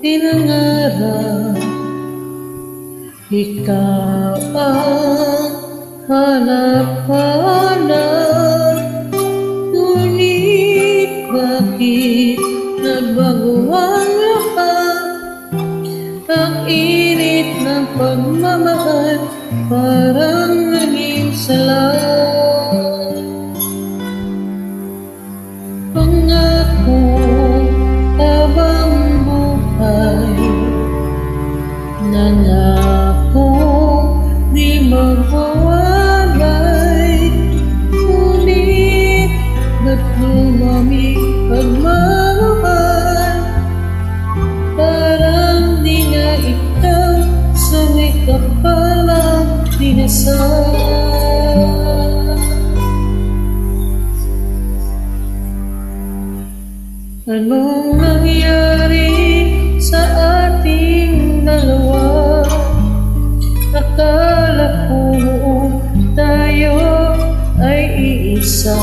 pinangarap. Ikaw ang hanap-hanap, ngunit bakit nagbago ang lahat? Ang init ng pagmamahal parang naging salat. Pangako habang buhay, nangako di magwawalay, ngunit ba't lumamig pagmamahal? Parang di na ikaw sa may kapalang dinasal. Anong nangyari sa ating dalawa? Akala ko tayo ay iisa.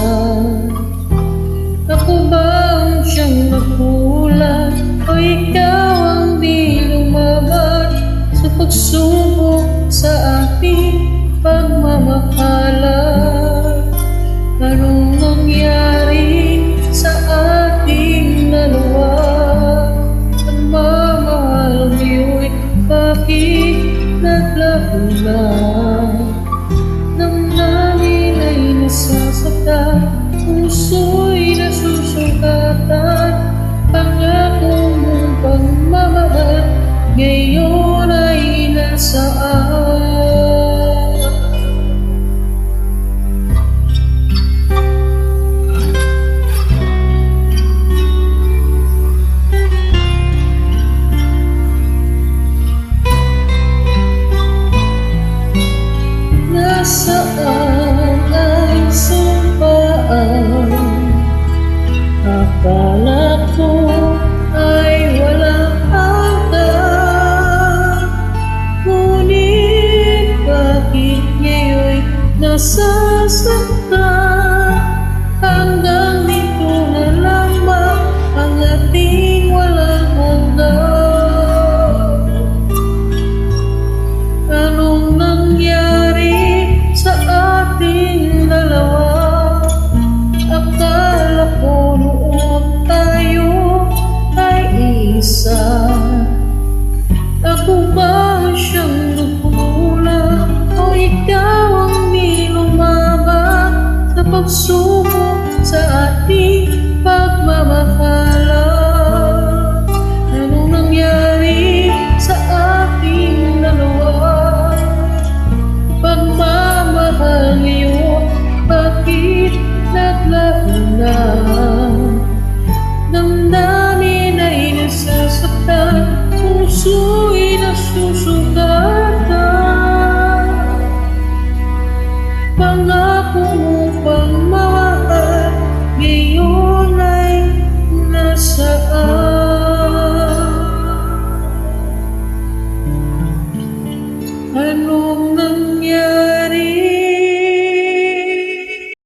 Ako ba ang siyang nagkulang, o ikaw ang di lumaban sa pagsubok sa ating pagmamahalan? Anong nangyari sa ating dalawa? Pagmamahal niyo'y bakit naglaho na? Damdamin ay nasasaktan, puso'y nasusugatan. Pangako mong pagmamahal ngayon ay nasaan? Nasaan ay sumpaan? Akala ko ay walang hanggan, ngunit bakit ngayon nasa